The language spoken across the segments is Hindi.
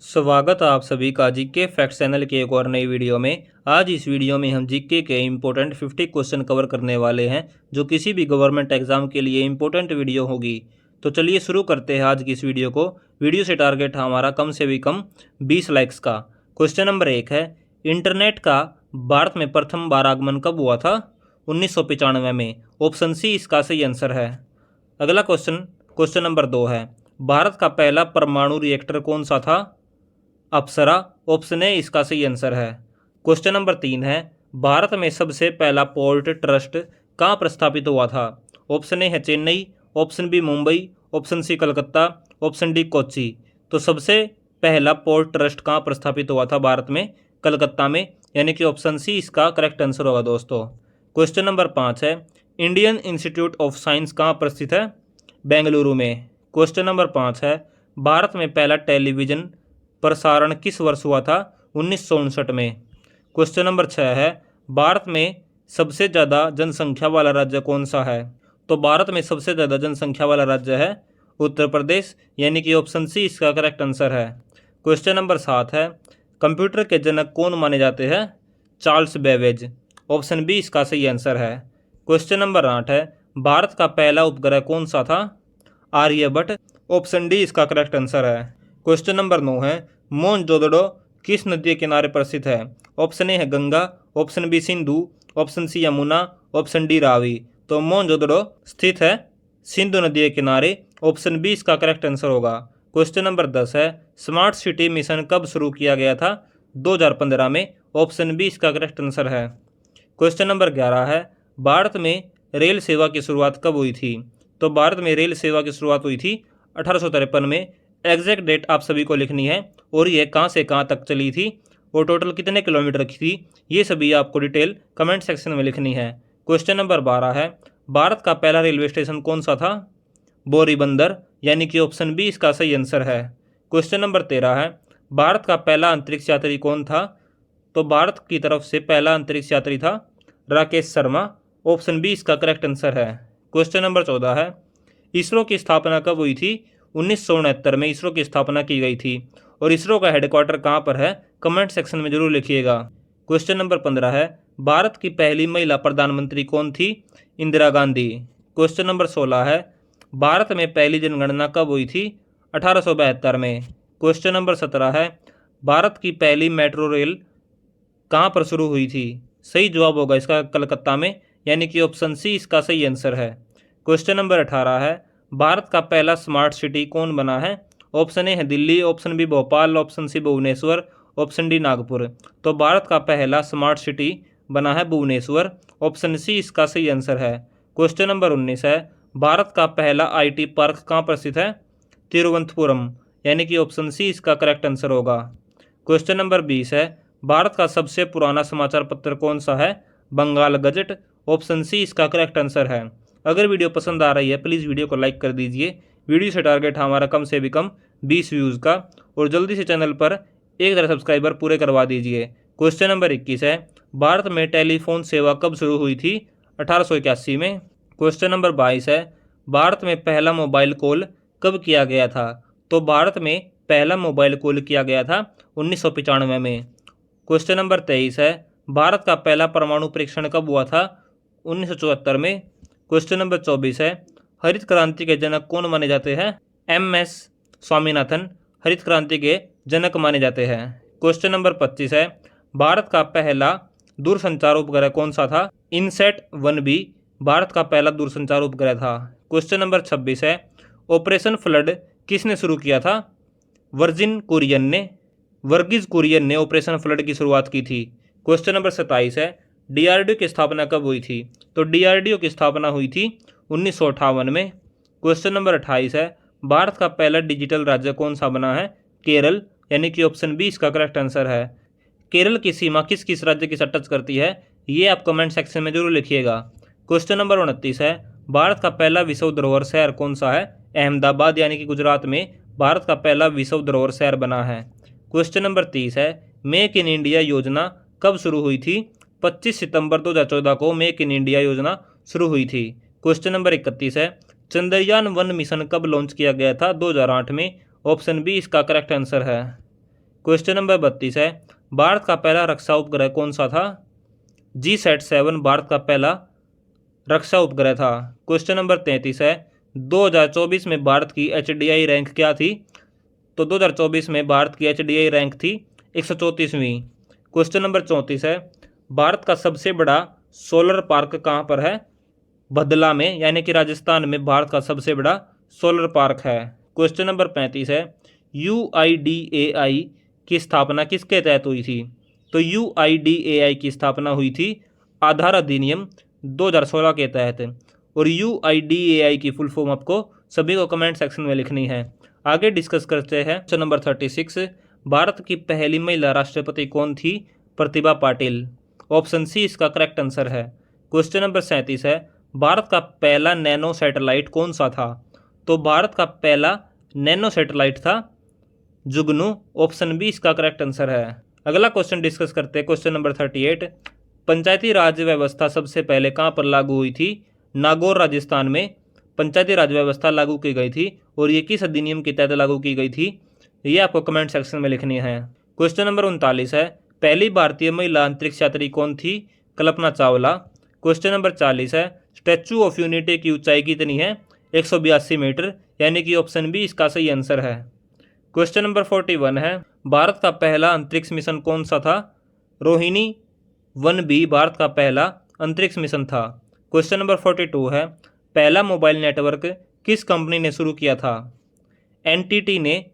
स्वागत है आप सभी का जीके फैक्ट चैनल के एक और नई वीडियो में। आज इस वीडियो में हम जीके के इम्पोर्टेंट 50 क्वेश्चन कवर करने वाले हैं, जो किसी भी गवर्नमेंट एग्जाम के लिए इम्पोर्टेंट वीडियो होगी। तो चलिए शुरू करते हैं आज की इस वीडियो को। वीडियो से टारगेट है हमारा कम से भी कम 20 लाइक्स का। क्वेश्चन नंबर 1 है, इंटरनेट का भारत में प्रथम बार आगमन कब हुआ था? 1995 में। ऑप्शन सी इसका सही आंसर है। अगला क्वेश्चन नंबर 2 है, भारत का पहला परमाणु रिएक्टर कौन सा था? अप्सरा। ऑप्शन ए इसका सही आंसर है। क्वेश्चन नंबर 3 है, भारत में सबसे पहला पोर्ट ट्रस्ट कहाँ प्रस्तापित हुआ था? ऑप्शन ए है Chennai, option B Mumbai, option C Calcutta, option D Kochi. तो सबसे पहला पोर्ट ट्रस्ट कहाँ प्रस्तापित हुआ था भारत में? कलकत्ता में, यानी कि ऑप्शन सी इसका करेक्ट आंसर होगा दोस्तों। क्वेश्चन नंबर 5 है, इंडियन इंस्टीट्यूट ऑफ साइंस कहाँ पर स्थित है? बेंगलुरु में। क्वेश्चन नंबर 5 है, भारत में पहला टेलीविजन प्रसारण किस वर्ष हुआ था? 1959 में। क्वेश्चन नंबर 6 है, भारत में सबसे ज़्यादा जनसंख्या वाला राज्य कौन सा है? तो भारत में सबसे ज़्यादा जनसंख्या वाला राज्य है उत्तर प्रदेश, यानी कि ऑप्शन सी इसका करेक्ट आंसर है। क्वेश्चन नंबर 7 है, कंप्यूटर के जनक कौन माने जाते हैं? Charles Babbage. ऑप्शन बी इसका सही आंसर है। क्वेश्चन नंबर 8 है, भारत का पहला उपग्रह कौन सा था? आर्यभट्ट। ऑप्शन डी इसका करेक्ट आंसर है। क्वेश्चन नंबर 9 है, मोहनजोदड़ो किस नदी के किनारे पर स्थित है? ऑप्शन ए है Ganga, option B Sindhu, option C Yamuna, option D Ravi. तो मोहनजोदड़ो स्थित है सिंधु नदी के किनारे, ऑप्शन बी इसका करेक्ट आंसर होगा। क्वेश्चन नंबर 10 है, स्मार्ट सिटी मिशन कब शुरू किया गया था? 2015 में, ऑप्शन बी इसका करेक्ट आंसर है। क्वेश्चन नंबर 11 है, भारत में रेल सेवा की शुरुआत कब हुई थी? तो भारत में रेल सेवा की शुरुआत हुई थी 1853 में। एग्जैक्ट डेट आप सभी को लिखनी है, और ये कहाँ से कहाँ तक चली थी और टोटल कितने किलोमीटर की थी, ये सभी आपको डिटेल कमेंट सेक्शन में लिखनी है। क्वेश्चन नंबर 12 है, भारत का पहला रेलवे स्टेशन कौन सा था? बोरीबंदर, यानी कि ऑप्शन बी इसका सही आंसर है। क्वेश्चन नंबर 13 है, भारत का पहला अंतरिक्ष यात्री कौन था? तो भारत की तरफ से पहला अंतरिक्ष यात्री था राकेश शर्मा, ऑप्शन बी इसका करेक्ट आंसर है। क्वेश्चन नंबर 14 है, इसरो की स्थापना कब हुई थी? 1969 में इसरो की स्थापना की गई थी, और इसरो का हेडक्वार्टर कहाँ पर है? कमेंट सेक्शन में जरूर लिखिएगा। क्वेश्चन नंबर 15 है, भारत की पहली महिला प्रधानमंत्री कौन थी? इंदिरा गांधी। क्वेश्चन नंबर 16 है, भारत में पहली जनगणना कब हुई थी? 1872 में। क्वेश्चन नंबर 17 है, भारत की पहली मेट्रो रेल कहाँ पर शुरू हुई थी? सही जवाब होगा इसका कलकत्ता में, यानी कि ऑप्शन सी इसका सही आंसर है। क्वेश्चन नंबर 18 है, भारत का पहला स्मार्ट सिटी कौन बना है? ऑप्शन ए है Delhi, option B Bhopal, option C Bhubaneswar, option D Nagpur. तो भारत का पहला स्मार्ट सिटी बना है भुवनेश्वर, ऑप्शन सी इसका सही आंसर है। क्वेश्चन नंबर 19 है, भारत का पहला आईटी पार्क कहाँ पर स्थित है? तिरुवनंतपुरम, यानी कि ऑप्शन सी इसका करेक्ट आंसर होगा। क्वेश्चन नंबर 20 है, भारत का सबसे पुराना समाचार पत्र कौन सा है? बंगाल गजट, ऑप्शन सी इसका करेक्ट आंसर है। अगर वीडियो पसंद आ रही है प्लीज़ वीडियो को लाइक कर दीजिए। वीडियो से टारगेट हमारा कम से भी कम 20 व्यूज़ का, और जल्दी से चैनल पर 1000 सब्सक्राइबर पूरे करवा दीजिए। क्वेश्चन नंबर 21 है, भारत में टेलीफोन सेवा कब शुरू हुई थी? 1881 में। क्वेश्चन नंबर 22 है, भारत में पहला मोबाइल कॉल कब किया गया था? तो भारत में पहला मोबाइल कॉल किया गया था 1995 में। क्वेश्चन नंबर 23 है, भारत का पहला परमाणु परीक्षण कब हुआ था? 1974 में। क्वेश्चन नंबर 24 है, हरित क्रांति के जनक कौन माने जाते हैं? MS स्वामीनाथन हरित क्रांति के जनक माने जाते हैं। क्वेश्चन नंबर 25 है, भारत का पहला दूरसंचार उपग्रह कौन सा था? इनसैट 1B भारत का पहला दूरसंचार उपग्रह था। क्वेश्चन नंबर 26 है, ऑपरेशन फ्लड किसने शुरू किया था? वर्गीज कुरियन ने ऑपरेशन फ्लड की शुरुआत की थी। क्वेश्चन नंबर 27 है, DRDO की स्थापना कब हुई थी? तो DRDO की स्थापना हुई थी 1958 में। क्वेश्चन नंबर 28 है, भारत का पहला डिजिटल राज्य कौन सा बना है? केरल, यानी कि ऑप्शन बी इसका करेक्ट आंसर है। केरल की सीमा किस किस राज्य के साथ टच करती है, ये आप कमेंट सेक्शन में जरूर लिखिएगा। क्वेश्चन नंबर 29 है, भारत का पहला विश्व धरोहर शहर कौन सा है? अहमदाबाद, यानी कि गुजरात में भारत का पहला विश्व धरोहर शहर बना है। क्वेश्चन नंबर 30 है, मेक इन इंडिया योजना कब शुरू हुई थी? 25 सितंबर 2014 को मेक इन इंडिया योजना शुरू हुई थी। क्वेश्चन नंबर 31 है, चंद्रयान 1 मिशन कब लॉन्च किया गया था? 2008 में, ऑप्शन बी इसका करेक्ट आंसर है। क्वेश्चन नंबर 32 है, भारत का पहला रक्षा उपग्रह कौन सा था? GSAT-7 भारत का पहला रक्षा उपग्रह था। क्वेश्चन नंबर 33 है, 2024 में भारत की HDI रैंक क्या थी? तो 2024 में भारत की HDI रैंक थी 134वीं। क्वेश्चन नंबर 34 है, भारत का सबसे बड़ा सोलर पार्क कहाँ पर है? भदला में, यानी कि राजस्थान में भारत का सबसे बड़ा सोलर पार्क है। क्वेश्चन नंबर 35 है, UIDAI की स्थापना किसके तहत हुई थी? तो UIDAI की स्थापना हुई थी आधार अधिनियम 2016 के तहत। और UIDAI की फुल फॉर्म आपको सभी को कमेंट सेक्शन में लिखनी है। आगे डिस्कस करते हैं। क्वेश्चन नंबर 36, भारत की पहली महिला राष्ट्रपति कौन थी? प्रतिभा पाटिल। ऑप्शन सी इसका करेक्ट आंसर है। क्वेश्चन नंबर 37 है, भारत का पहला नैनो सैटेलाइट कौन सा था? तो भारत का पहला नैनो सैटेलाइट था जुगनू। ऑप्शन बी इसका करेक्ट आंसर है। अगला क्वेश्चन डिस्कस करते हैं। क्वेश्चन नंबर 38, पंचायती राज व्यवस्था सबसे पहले कहाँ पर लागू हुई थी? नागौर राजस्थान में पंचायती राज व्यवस्था लागू की गई थी। और ये किस अधिनियम के तहत लागू की गई थी? ये आपको कमेंट सेक्शन में लिखनी है। क्वेश्चन नंबर 39 है, पहली भारतीय महिला अंतरिक्ष यात्री कौन थी? कल्पना चावला। क्वेश्चन नंबर 40 है, स्टैचू ऑफ यूनिटी की ऊंचाई कितनी है? 182 मीटर, यानी कि ऑप्शन बी इसका सही आंसर है। क्वेश्चन नंबर 41 है, भारत का पहला अंतरिक्ष मिशन कौन सा था? रोहिणी 1B भारत का पहला अंतरिक्ष मिशन था। क्वेश्चन नंबर 42 है, पहला मोबाइल नेटवर्क किस कंपनी ने शुरू किया था? NTT ने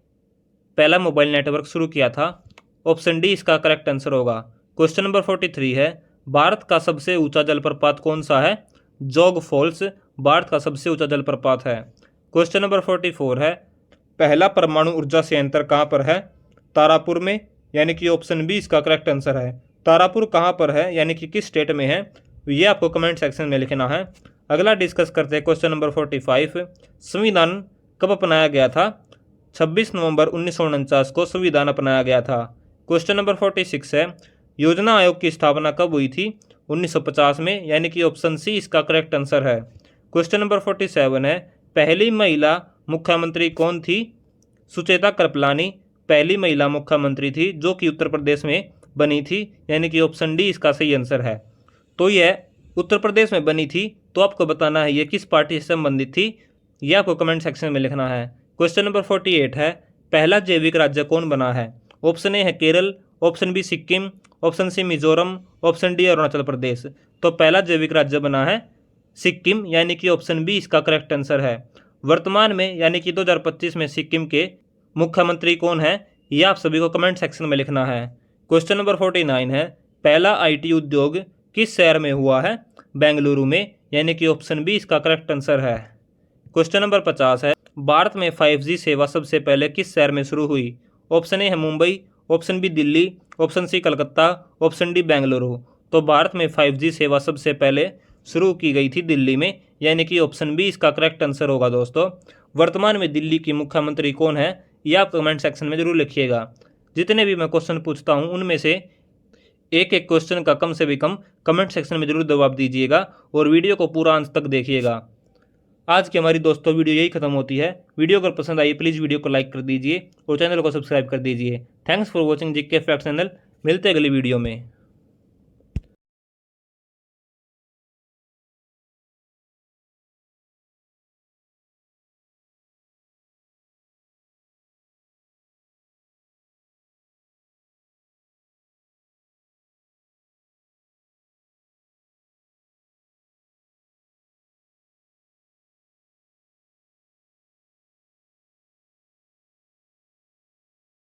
पहला मोबाइल नेटवर्क शुरू किया था। ऑप्शन डी इसका करेक्ट आंसर होगा। क्वेश्चन नंबर 43 है, भारत का सबसे ऊंचा जलप्रपात कौन सा है? जोग फॉल्स भारत का सबसे ऊंचा जलप्रपात है। क्वेश्चन नंबर 44 है, पहला परमाणु ऊर्जा संयंत्र कहाँ पर है? तारापुर में, यानी कि ऑप्शन बी इसका करेक्ट आंसर है। तारापुर कहाँ पर है, यानी कि किस स्टेट में है, ये आपको कमेंट सेक्शन में लिखना है। अगला डिस्कस करते हैं। क्वेश्चन नंबर 45, संविधान कब अपनाया गया था? 26 नवंबर 1949 को संविधान अपनाया गया था। क्वेश्चन नंबर 46 है, योजना आयोग की स्थापना कब हुई थी? 1950 में, यानी कि ऑप्शन सी इसका करेक्ट आंसर है। क्वेश्चन नंबर 47 है, पहली महिला मुख्यमंत्री कौन थी? सुचेता कृपलानी पहली महिला मुख्यमंत्री थी जो कि उत्तर प्रदेश में बनी थी, यानी कि ऑप्शन डी इसका सही आंसर है। तो यह उत्तर प्रदेश में बनी थी, तो आपको बताना है ये किस पार्टी से संबंधित थी, यह आपको कमेंट सेक्शन में लिखना है। क्वेश्चन नंबर 48 है, पहला जैविक राज्य कौन बना है? ऑप्शन ए है Kerala, option B Sikkim, option C Mizoram, option D Arunachal Pradesh. तो पहला जैविक राज्य बना है सिक्किम, यानी कि ऑप्शन बी इसका करेक्ट आंसर है। वर्तमान में यानी कि 2025 में सिक्किम के मुख्यमंत्री कौन है, यह आप सभी को कमेंट सेक्शन में लिखना है। क्वेश्चन नंबर 49 है, पहला IT उद्योग किस शहर में हुआ है? बेंगलुरु में, यानी कि ऑप्शन बी इसका करेक्ट आंसर है। क्वेश्चन नंबर 50 है, भारत में 5G सेवा सबसे पहले किस शहर में शुरू हुई? ऑप्शन ए है Mumbai, option B Delhi, option C Calcutta, option D Bengaluru. तो भारत में 5G सेवा सबसे पहले शुरू की गई थी दिल्ली में, यानी कि ऑप्शन बी इसका करेक्ट आंसर होगा। दोस्तों, वर्तमान में दिल्ली की मुख्यमंत्री कौन है, यह आप कमेंट सेक्शन में जरूर लिखिएगा। जितने भी मैं क्वेश्चन पूछता हूं उनमें से एक एक क्वेश्चन का कम से भी कम कमेंट सेक्शन में जरूर जवाब दीजिएगा और वीडियो को पूरा अंत तक देखिएगा। आज की हमारी दोस्तों वीडियो यही खत्म होती है। वीडियो अगर पसंद आई प्लीज़ वीडियो को लाइक कर दीजिए और चैनल को सब्सक्राइब कर दीजिए। Thanks for watching GK fact channel. मिलते हैं अगली वीडियो में।